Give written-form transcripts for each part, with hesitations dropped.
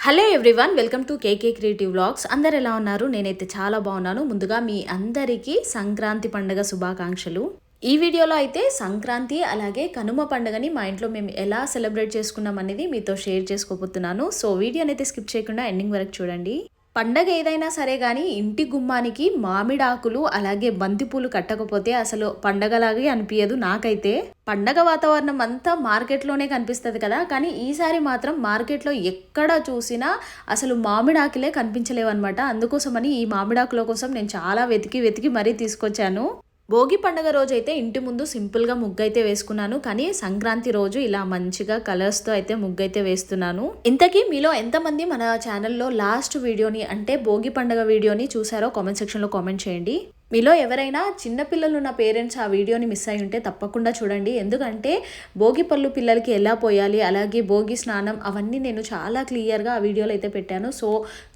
Hello everyone, welcome to KK creative vlogs. అందరు ఎలా ఉన్నారు? నేనైతే చాలా బాగున్నాను. ముందుగా మీ అందరికీ సంక్రాంతి పండుగ శుభాకాంక్షలు. ఈ వీడియోలో అయితే సంక్రాంతి అలాగే కనుమ పండుగని మా ఇంట్లో మేము ఎలా సెలబ్రేట్ చేసుకున్నాం అనేది మీతో షేర్ చేసుకోబోతున్నాను. సో వీడియోని అయితే స్కిప్ చేయకుండా ఎండింగ్ వరకు చూడండి. పండగ ఏదైనా సరే కానీ ఇంటి గుమ్మానికి మామిడాకులు అలాగే బంతిపూలు కట్టకపోతే అసలు పండగలాగే అనిపించదు నాకైతే. పండగ వాతావరణం అంతా మార్కెట్లోనే కనిపిస్తుంది కదా, కానీ ఈసారి మాత్రం మార్కెట్లో ఎక్కడ చూసినా అసలు మామిడాకులే కనిపించలేవన్నమాట. అందుకోసమని ఈ మామిడాకుల కోసం నేను చాలా వెతికి వెతికి మరీ తీసుకొచ్చాను. భోగి పండుగ రోజు అయితే ఇంటి ముందు సింపుల్గా ముగ్గు అయితే వేసుకున్నాను, కానీ సంక్రాంతి రోజు ఇలా మంచిగా కలర్స్తో అయితే ముగ్గు అయితే వేస్తున్నాను. ఇంతకీ మీలో ఎంతమంది మన ఛానల్లో లాస్ట్ వీడియోని అంటే భోగి పండుగ వీడియోని చూసారో కామెంట్ సెక్షన్లో కామెంట్ చేయండి. మీలో ఎవరైనా చిన్నపిల్లలు ఉన్న పేరెంట్స్ ఆ వీడియోని మిస్ అయి ఉంటే తప్పకుండా చూడండి. ఎందుకంటే భోగి పళ్ళు పిల్లలకి ఎలా పోయాలి, అలాగే భోగి స్నానం అవన్నీ నేను చాలా క్లియర్గా ఆ వీడియోలో అయితే పెట్టాను. సో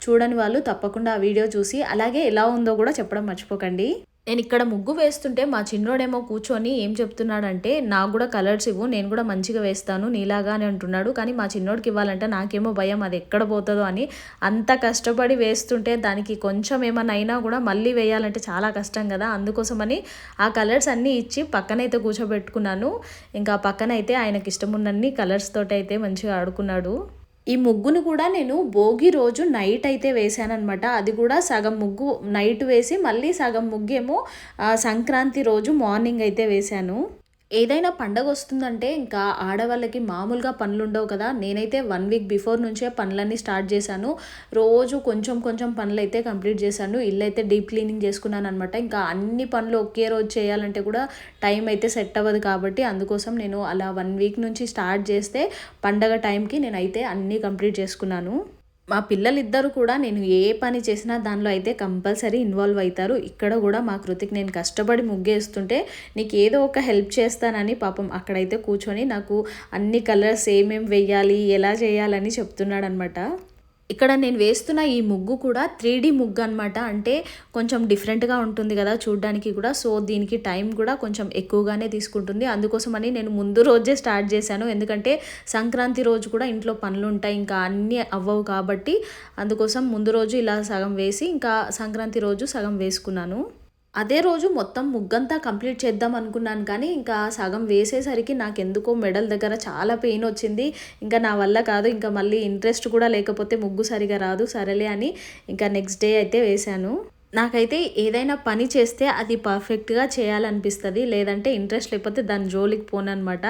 చూడని వాళ్ళు తప్పకుండా ఆ వీడియో చూసి అలాగే ఎలా ఉందో కూడా చెప్పడం మర్చిపోకండి. నేను ఇక్కడ ముగ్గు వేస్తుంటే మా చిన్నోడేమో కూర్చొని ఏం చెప్తున్నాడంటే, నాకు కూడా కలర్స్ ఇవ్వు, నేను కూడా మంచిగా వేస్తాను నీలాగా అని అంటున్నాడు. కానీ మా చిన్నోడికి ఇవ్వాలంటే నాకేమో భయం, అది ఎక్కడ పోతుందో అని. అంత కష్టపడి వేస్తుంటే దానికి కొంచెం ఏమైనా అయినా కూడా మళ్ళీ వేయాలంటే చాలా కష్టం కదా. అందుకోసమని ఆ కలర్స్ అన్నీ ఇచ్చి పక్కనైతే కూర్చోబెట్టుకున్నాను. ఇంకా పక్కనైతే ఆయనకి ఇష్టం ఉన్నన్ని కలర్స్ తోటి అయితే మంచిగా ఆడుకున్నాడు. ఈ ముగ్గును కూడా నేను భోగి రోజు నైట్ అయితే వేసాననమాట. అది కూడా సగం ముగ్గు నైట్ వేసి మళ్ళీ సగం ముగ్గేమో సంక్రాంతి రోజు మార్నింగ్ అయితే వేశాను. ఏదైనా పండగ వస్తుందంటే ఇంకా ఆడవాళ్ళకి మామూలుగా పనులు ఉండవు కదా. నేనైతే 1 వీక్ బిఫోర్ నుంచే పనులన్నీ స్టార్ట్ చేశాను. రోజు కొంచెం కొంచెం పనులు అయితే కంప్లీట్ చేశాను. ఇల్లు అయితే డీప్ క్లీనింగ్ చేసుకున్నాను అనమాట. ఇంకా అన్ని పనులు ఒకే రోజు చేయాలంటే కూడా టైం అయితే సెట్ అవ్వదు కాబట్టి అందుకోసం నేను అలా 1 వీక్ నుంచి స్టార్ట్ చేస్తే పండగ టైంకి నేనైతే అన్నీ కంప్లీట్ చేసుకున్నాను. మా పిల్లలిద్దరూ కూడా నేను ఏ పని చేసినా దానిలో అయితే కంపల్సరీ ఇన్వాల్వ్ అవుతారు. ఇక్కడ కూడా మా కృతికి నేను కష్టపడి ముగ్గేస్తుంటే నీకు ఏదో ఒక హెల్ప్ చేస్తానని పాపం అక్కడైతే కూర్చొని నాకు అన్ని కలర్స్ ఏమేమి వేయాలి ఎలా చేయాలని చెప్తున్నాడు అనమాట. ఇక్కడ నేను వేస్తున్న ఈ ముగ్గు కూడా 3D ముగ్గు అనమాట. అంటే కొంచెం డిఫరెంట్గా ఉంటుంది కదా చూడడానికి కూడా. సో దీనికి టైం కూడా కొంచెం ఎక్కువగానే తీసుకుంటుంది. అందుకోసమని నేను ముందు రోజే స్టార్ట్ చేశాను. ఎందుకంటే సంక్రాంతి రోజు కూడా ఇంట్లో పనులు ఉంటాయి, ఇంకా అన్నీ అవ్వవు కాబట్టి అందుకోసం ముందు రోజు ఇలా సగం వేసి ఇంకా సంక్రాంతి రోజు సగం వేసుకున్నాను. అదే రోజు మొత్తం ముగ్గంతా కంప్లీట్ చేద్దాం అనుకున్నాను, కానీ ఇంకా సగం వేసేసరికి నాకు ఎందుకో మెడల్ దగ్గర చాలా పెయిన్ వచ్చింది. ఇంకా నా వల్ల కాదు, ఇంకా మళ్ళీ ఇంట్రెస్ట్ కూడా లేకపోతే ముగ్గు సరిగా రాదు, సరేలే అని ఇంకా నెక్స్ట్ డే అయితే వేశాను. నాకైతే ఏదైనా పని చేస్తే అది పర్ఫెక్ట్గా చేయాలనిపిస్తుంది, లేదంటే ఇంట్రెస్ట్ లేకపోతే దాని జోలికి పోనమాట.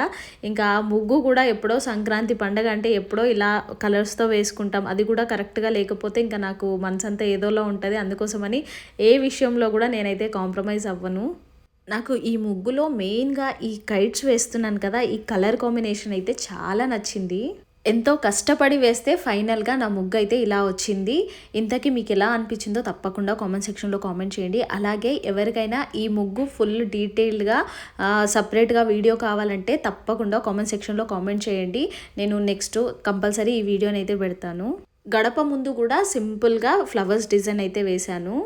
ఇంకా ముగ్గు కూడా ఎప్పుడో సంక్రాంతి పండగ అంటే ఎప్పుడో ఇలా కలర్స్తో వేసుకుంటాం, అది కూడా కరెక్ట్గా లేకపోతే ఇంకా నాకు మనసంతా ఏదోలా ఉంటుంది. అందుకోసమని ఏ విషయంలో కూడా నేనైతే కాంప్రమైజ్ అవ్వను. నాకు ఈ ముగ్గులో మెయిన్గా ఈ కైట్స్ వేస్తున్నాను కదా, ఈ కలర్ కాంబినేషన్ అయితే చాలా నచ్చింది. ఎంతో కష్టపడి వేస్తే ఫైనల్గా నా ముగ్గు అయితే ఇలా వచ్చింది. ఇంతకీ మీకు ఎలా అనిపించిందో తప్పకుండా కామెంట్ సెక్షన్లో కామెంట్ చేయండి. అలాగే ఎవరికైనా ఈ ముగ్గు ఫుల్ డీటెయిల్డ్గా సపరేట్గా వీడియో కావాలంటే తప్పకుండా కామెంట్ సెక్షన్లో కామెంట్ చేయండి. నేను నెక్స్ట్ కంపల్సరీ ఈ వీడియోని అయితే పెడతాను. గడప ముందు కూడా సింపుల్గా ఫ్లవర్స్ డిజైన్ అయితే వేశాను.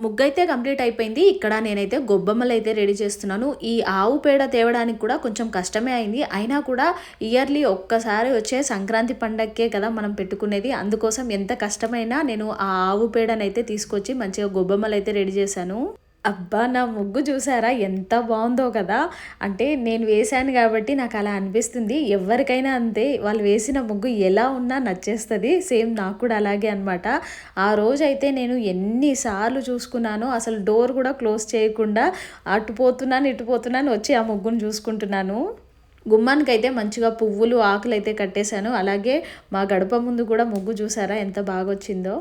ముగ్గు అయితే కంప్లీట్ అయిపోయింది. ఇక్కడ నేనైతే గొబ్బమ్మలు అయితే రెడీ చేస్తున్నాను. ఈ ఆవు పేడ తేవడానికి కూడా కొంచెం కష్టమే అయింది. అయినా కూడా ఇయర్లీ ఒక్కసారి వచ్చే సంక్రాంతి పండగకే కదా మనం పెట్టుకునేది. అందుకోసం ఎంత కష్టమైనా నేను ఆ ఆవు పేడనైతే తీసుకొచ్చి మంచిగా గొబ్బమ్మలు అయితే రెడీ చేశాను. అబ్బా, నా ముగ్గు చూసారా ఎంత బాగుందో కదా. అంటే నేను వేశాను కాబట్టి నాకు అలా అనిపిస్తుంది. ఎవరికైనా అంతే, వాళ్ళు వేసిన ముగ్గు ఎలా ఉన్నా నచ్చేస్తుంది. సేమ్ నాకు కూడా అలాగే అనమాట. ఆ రోజు అయితే నేను ఎన్నిసార్లు చూసుకున్నానో, అసలు డోర్ కూడా క్లోజ్ చేయకుండా అటుపోతున్నాను ఇటుపోతున్నాను వచ్చి ఆ ముగ్గును చూసుకుంటున్నాను. గుమ్మానికి అయితే మంచిగా పువ్వులు ఆకులు అయితే కట్టేశాను. అలాగే మా గడప ముందు కూడా ముగ్గు చూసారా ఎంత బాగా వచ్చిందో.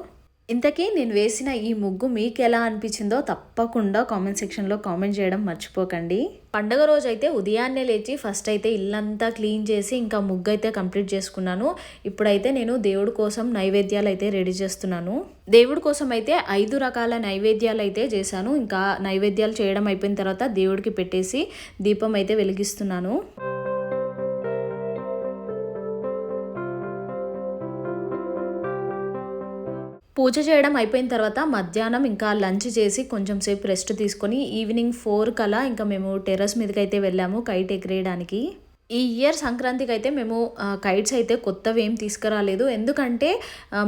ఇంతకీ నేను వేసిన ఈ ముగ్గు మీకు ఎలా అనిపించిందో తప్పకుండా కామెంట్ సెక్షన్లో కామెంట్ చేయడం మర్చిపోకండి. పండగ రోజు అయితే ఉదయాన్నే లేచి ఫస్ట్ అయితే ఇల్లంతా క్లీన్ చేసి ఇంకా ముగ్గు అయితే కంప్లీట్ చేసుకున్నాను. ఇప్పుడైతే నేను దేవుడి కోసం నైవేద్యాలు అయితే రెడీ చేస్తున్నాను. దేవుడి కోసం అయితే 5 రకాల నైవేద్యాలు అయితే చేశాను. ఇంకా నైవేద్యాలు చేయడం అయిపోయిన తర్వాత దేవుడికి పెట్టేసి దీపం అయితే వెలిగిస్తున్నాను. పూజ చేయడం అయిపోయిన తర్వాత మధ్యాహ్నం ఇంకా లంచ్ చేసి కొంచెం సేపు రెస్ట్ తీసుకొని ఈవినింగ్ 4 కలా ఇంకా మేము టెర్రస్ మీదకి అయితే వెళ్ళాము కైట్ ఎగరేయడానికి. ఈ ఇయర్ సంక్రాంతికి అయితే మేము కైట్స్ అయితే కొత్తవి ఏం తీసుకురాలేదు. ఎందుకంటే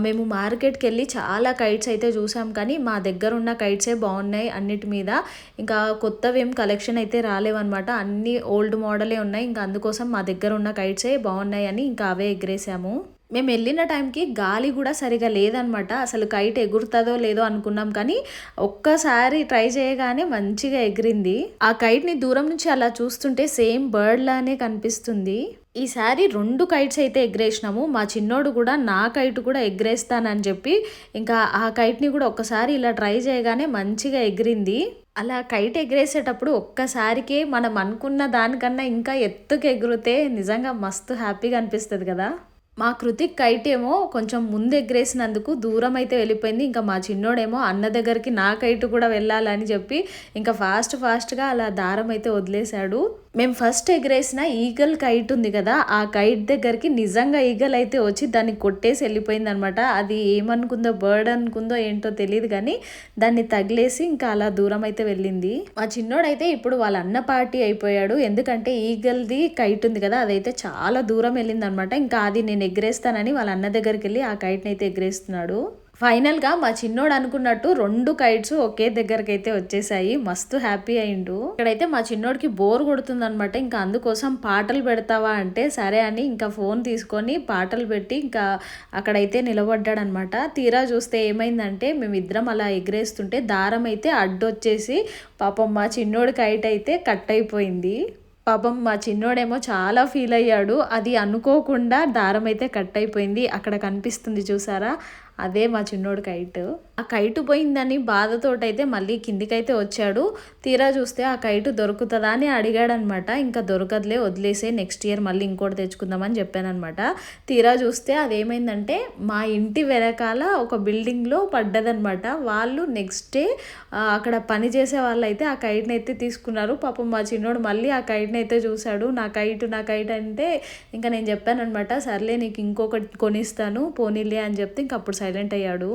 మేము మార్కెట్‌కెళ్ళి చాలా కైట్స్ అయితే చూసాం. కానీ మా దగ్గర ఉన్న కైట్సే బాగున్నాయి అన్నిటి మీద. ఇంకా కొత్తవేం కలెక్షన్ అయితే రాలేవన్నమాట. అన్నీ ఓల్డ్ మోడలే ఉన్నాయి. ఇంకా అందుకోసం మా దగ్గర ఉన్న కైట్సే బాగున్నాయని ఇంకా అవే ఎగిరేసాము. మేము వెళ్ళిన టైంకి గాలి కూడా సరిగా లేదనమాట. అసలు కైట్ ఎగురుతుందో లేదో అనుకున్నాం. కానీ ఒక్కసారి ట్రై చేయగానే మంచిగా ఎగిరింది. ఆ కైట్ని దూరం నుంచి అలా చూస్తుంటే సేమ్ బర్డ్ లానే కనిపిస్తుంది. ఈసారి 2 కైట్స్ అయితే ఎగిరేసినాము. మా చిన్నోడు కూడా నా కైట్ కూడా ఎగిరేస్తానని చెప్పి ఇంకా ఆ కైట్ని కూడా ఒక్కసారి ఇలా ట్రై చేయగానే మంచిగా ఎగిరింది. అలా కైట్ ఎగిరేసేటప్పుడు ఒక్కసారికే మనం అనుకున్న దానికన్నా ఇంకా ఎత్తుకు ఎగిరితే నిజంగా మస్తు హ్యాపీగా అనిపిస్తుంది కదా. మా కృతిక్ కైట్ ఏమో కొంచెం ముందు ఎగిరేసినందుకు దూరం అయితే వెళ్ళిపోయింది. ఇంకా మా చిన్నోడేమో అన్న దగ్గరికి నా కైట్ కూడా వెళ్ళాలని చెప్పి ఇంకా ఫాస్ట్గా అలా దారం అయితే వదిలేశాడు. మేము ఫస్ట్ ఎగిరేసిన ఈగల్ కైట్ ఉంది కదా, ఆ కైట్ దగ్గరికి నిజంగా ఈగల్ అయితే వచ్చి దాన్ని కొట్టేసి వెళ్ళిపోయింది అనమాట. అది ఏమనుకుందో, బర్డ్ అనుకుందో ఏంటో తెలియదు కానీ దాన్ని తగిలేసి ఇంకా అలా దూరం అయితే వెళ్ళింది. మా చిన్నోడైతే ఇప్పుడు వాళ్ళ అన్న పార్టీ అయిపోయాడు. ఎందుకంటే ఈగల్ది కైట్ ఉంది కదా, అదైతే చాలా దూరం వెళ్ళింది అనమాట. ఇంకా అది నేను ఎగిరేస్తానని వాళ్ళ అన్న దగ్గరికి వెళ్ళి ఆ కైట్ని అయితే ఎగిరేస్తున్నాడు. ఫైనల్గా మా చిన్నోడు అనుకున్నట్టు 2 కైట్స్ ఒకే దగ్గరికి అయితే వచ్చేసాయి. మస్తు హ్యాపీ అయిండు. ఇక్కడైతే మా చిన్నోడికి బోర్ కొడుతుంది అనమాట. ఇంకా అందుకోసం పాటలు పెడతావా అంటే సరే అని ఇంకా ఫోన్ తీసుకొని పాటలు పెట్టి ఇంకా అక్కడైతే నిలబడ్డాడు అనమాట. తీరా చూస్తే ఏమైందంటే మేమిద్దరం అలా ఎగిరేస్తుంటే దారం అయితే అడ్డొచ్చేసి పాపం మా చిన్నోడి కైట్ అయితే కట్ అయిపోయింది. పాపం మా చిన్నోడేమో చాలా ఫీల్ అయ్యాడు. అది అనుకోకుండా దారం అయితే కట్ అయిపోయింది. అక్కడ కనిపిస్తుంది చూసారా, అదే మా చిన్నోడు కైట్. ఆ కైట్ పోయిందని బాధతోటైతే మళ్ళీ కిందికైతే వచ్చాడు. తీరా చూస్తే ఆ కైట్ దొరుకుతుందా అని అడిగాడనమాట. ఇంకా దొరకదులే, వదిలేసే, నెక్స్ట్ ఇయర్ మళ్ళీ ఇంకోటి తెచ్చుకుందామని చెప్పానమాట. తీరా చూస్తే అదేమైందంటే మా ఇంటి వెనకాల ఒక బిల్డింగ్లో పడ్డదనమాట. వాళ్ళు నెక్స్ట్ డే అక్కడ పని చేసే వాళ్ళు అయితే ఆ కైట్ని అయితే తీసుకున్నారు. పాపం మా చిన్నోడు మళ్ళీ ఆ కైట్ని అయితే చూశాడు. నా కైట్ అంటే ఇంకా నేను చెప్పాను అనమాట, సర్లే నీకు ఇంకొకటి కొనిస్తాను పోనీలే అని చెప్తే ఇంక అప్పుడు సైలెంట్ అయ్యాడు.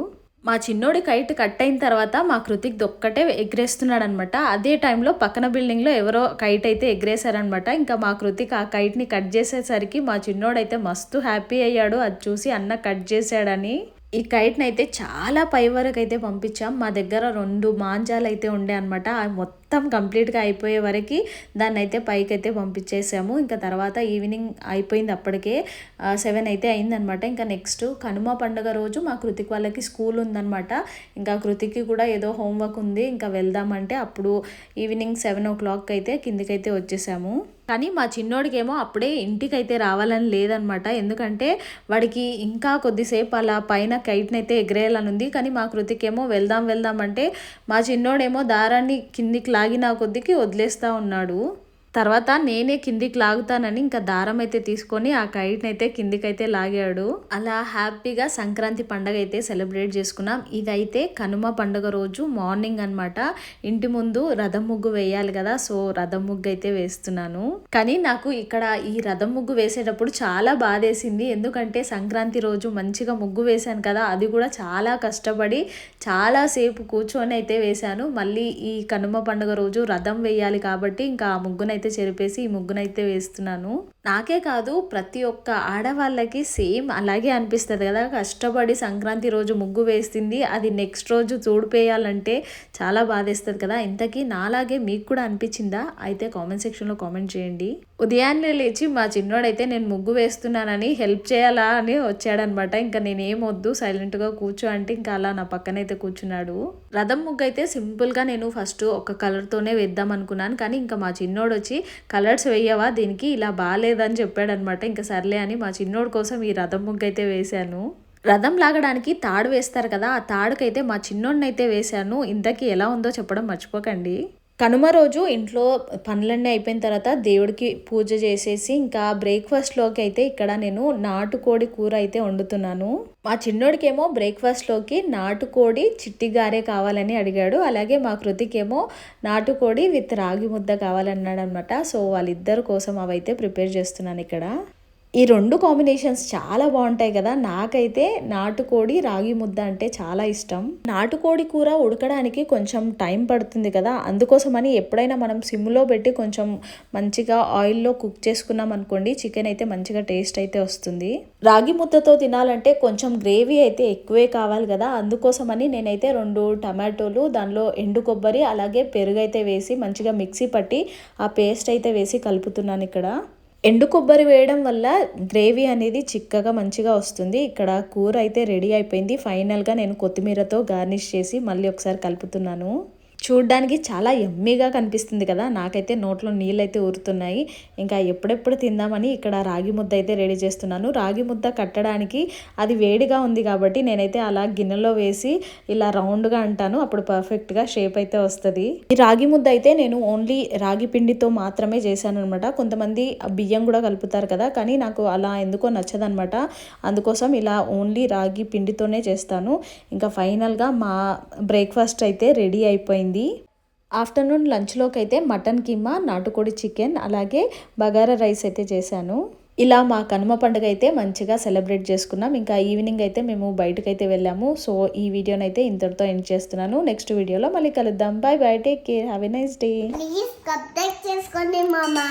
మా చిన్నోడి కైట్ కట్ అయిన తర్వాత మా కృతిక్ దొక్కటే ఎగిరేస్తున్నాడు అనమాట. అదే టైంలో పక్కన బిల్డింగ్లో ఎవరో కైట్ అయితే ఎగిరేశారనమాట. ఇంకా మా కృతిక్ ఆ కైట్ని కట్ చేసేసరికి మా చిన్నోడైతే మస్తు హ్యాపీ అయ్యాడు. అది చూసి అన్న కట్ చేశాడని. ఈ కైట్ని అయితే చాలా పై వరకు అయితే పంపించాం. మా దగ్గర 2 మాంజాలు అయితే ఉండే అనమాట. అవి మొత్తం కంప్లీట్గా అయిపోయే వరకు దాన్ని అయితే పైకి అయితే పంపించేసాము. ఇంకా తర్వాత ఈవినింగ్ అయిపోయింది, అప్పటికే 7 అయితే అయిందనమాట. ఇంకా నెక్స్ట్ కనుమ పండుగ రోజు మా కృతిక్ వాళ్ళకి స్కూల్ ఉందనమాట. ఇంకా కృతిక్కి కూడా ఏదో హోంవర్క్ ఉంది, ఇంకా వెళ్దామంటే అప్పుడు ఈవినింగ్ 7 o'clock అయితే కిందికైతే వచ్చేసాము. కానీ మా చిన్నోడికేమో అప్పుడే ఇంటికైతే రావాలని లేదనమాట. ఎందుకంటే వాడికి ఇంకా కొద్దిసేపు అలా పైన కైట్ని అయితే ఎగిరేయాలని ఉంది. కానీ మా కృతికేమో వెళ్దాం అంటే మా చిన్నోడేమో దారాన్ని కిందికి లాగిన కొద్దికి వదిలేస్తూ ఉన్నాడు. తర్వాత నేనే కిందికి లాగుతానని ఇంకా దారం అయితే తీసుకొని ఆ కైట్ని అయితే కిందికైతే లాగాడు. అలా హ్యాపీగా సంక్రాంతి పండుగ అయితే సెలబ్రేట్ చేసుకున్నాం. ఇదైతే కనుమ పండుగ రోజు మార్నింగ్ అనమాట. ఇంటి ముందు రథం ముగ్గు వేయాలి కదా, సో రథం ముగ్గు అయితే వేస్తున్నాను. కానీ నాకు ఇక్కడ ఈ రథం ముగ్గు వేసేటప్పుడు చాలా బాధేసింది. ఎందుకంటే సంక్రాంతి రోజు మంచిగా ముగ్గు వేశాను కదా, అది కూడా చాలా కష్టపడి చాలాసేపు కూర్చొని అయితే వేశాను. మళ్ళీ ఈ కనుమ పండుగ రోజు రథం వేయాలి కాబట్టి ఇంకా ఆ ముగ్గునైతే చెరిపేసి ఈ ముగ్గునైతే వేస్తున్నాను. నాకే కాదు, ప్రతి ఒక్క ఆడవాళ్ళకి సేమ్ అలాగే అనిపిస్తుంది కదా. కష్టపడి సంక్రాంతి రోజు ముగ్గు వేస్తుంది, అది నెక్స్ట్ రోజు చూడిపేయాలంటే చాలా బాధేస్తుంది కదా. ఇంతకీ నాలాగే మీకు కూడా అనిపించిందా? అయితే కామెంట్ సెక్షన్లో కామెంట్ చేయండి. ఉదయాన్నే లేచి మా చిన్నోడైతే నేను ముగ్గు వేస్తున్నానని హెల్ప్ చేయాలా అని వచ్చాడనమాట. ఇంకా నేనేం వద్దు, సైలెంట్గా కూర్చో అంటే ఇంకా అలా నా పక్కనైతే కూర్చున్నాడు. రథం ముగ్గు అయితే సింపుల్గా నేను ఫస్ట్ ఒక కలర్తోనే వేద్దాం అనుకున్నాను. కానీ ఇంకా మా చిన్నోడు వచ్చి కలర్స్ వేయవా దీనికి, ఇలా బాగాలేదని చెప్పాడనమాట. ఇంకా సర్లే అని మా చిన్నోడు కోసం ఈ రథం ముగ్గు అయితే వేశాను. రథం లాగడానికి తాడు వేస్తారు కదా, ఆ తాడుకైతే మా చిన్నోడిని అయితే వేశాను. ఇంతకీ ఎలా ఉందో చెప్పడం మర్చిపోకండి. కనుమ రోజు ఇంట్లో పనులన్నీ అయిపోయిన తర్వాత దేవుడికి పూజ చేసేసి ఇంకా బ్రేక్ఫాస్ట్లోకి అయితే ఇక్కడ నేను నాటుకోడి కూర అయితే వండుతున్నాను. మా చిన్నోడికేమో బ్రేక్ఫాస్ట్లోకి నాటుకోడి చిట్టిగారే కావాలని అడిగాడు. అలాగే మా కృతికేమో నాటుకోడి విత్ రాగి ముద్ద కావాలన్నాడు అనమాట. సో వాళ్ళిద్దరి కోసం అవైతే ప్రిపేర్ చేస్తున్నాను ఇక్కడ. ఈ 2 కాంబినేషన్స్ చాలా బాగుంటాయి కదా. నాకైతే నాటుకోడి రాగి ముద్ద అంటే చాలా ఇష్టం. నాటుకోడి కూర ఉడకడానికి కొంచెం టైం పడుతుంది కదా, అందుకోసమని ఎప్పుడైనా మనం సిమ్లో పెట్టి కొంచెం మంచిగా ఆయిల్లో కుక్ చేసుకున్నాం అనుకోండి, చికెన్ అయితే మంచిగా టేస్ట్ అయితే వస్తుంది. రాగి ముద్దతో తినాలంటే కొంచెం గ్రేవీ అయితే ఎక్కువే కావాలి కదా, అందుకోసమని నేనైతే 2 టమాటోలు, దానిలో ఎండు కొబ్బరి అలాగే పెరుగు అయితే వేసి మంచిగా మిక్సీ పట్టి ఆ పేస్ట్ అయితే వేసి కలుపుతున్నాను. ఇక్కడ ఎండు కొబ్బరి వేయడం వల్ల గ్రేవీ అనేది చిక్కగా మంచిగా వస్తుంది. ఇక్కడ కూర అయితే రెడీ అయిపోయింది. ఫైనల్గా నేను కొత్తిమీరతో గార్నిష్ చేసి మళ్ళీ ఒకసారి కలుపుతున్నాను. చూడ్డానికి చాలా యమ్మీగా కనిపిస్తుంది కదా, నాకైతే నోట్లో నీళ్ళైతే ఊరుతున్నాయి. ఇంకా ఎప్పుడెప్పుడు తిందామని ఇక్కడ రాగి ముద్ద అయితే రెడీ చేస్తున్నాను. రాగి ముద్ద కట్టడానికి అది వేడిగా ఉంది కాబట్టి నేనైతే అలా గిన్నెలో వేసి ఇలా రౌండ్గా అంటాను, అప్పుడు పర్ఫెక్ట్గా షేప్ అయితే వస్తుంది. ఈ రాగి ముద్ద అయితే నేను ఓన్లీ రాగి పిండితో మాత్రమే చేశాను అనమాట. కొంతమంది బియ్యం కూడా కలుపుతారు కదా, కానీ నాకు అలా ఎందుకో నచ్చదనమాట. అందుకోసం ఇలా ఓన్లీ రాగి పిండితోనే చేస్తాను. ఇంకా ఫైనల్గా మా బ్రేక్ఫాస్ట్ అయితే రెడీ అయిపోయింది. ఆఫ్టర్నూన్ లంచ్లోకి అయితే మటన్ కీమా, నాటుకోడి చికెన్ అలాగే బగారా రైస్ అయితే చేశాను. ఇలా మా కనుమ పండుగ అయితే మంచిగా సెలబ్రేట్ చేసుకున్నాం. ఇంకా ఈవినింగ్ అయితే మేము బయటకైతే వెళ్ళాము. సో ఈ వీడియోని అయితే ఇంతటితో ఎండ్ చేస్తున్నాను. నెక్స్ట్ వీడియోలో మళ్ళీ కలుద్దాం. Bye bye, take care, have a nice day. Please subscribe చేసుకోండి మామా.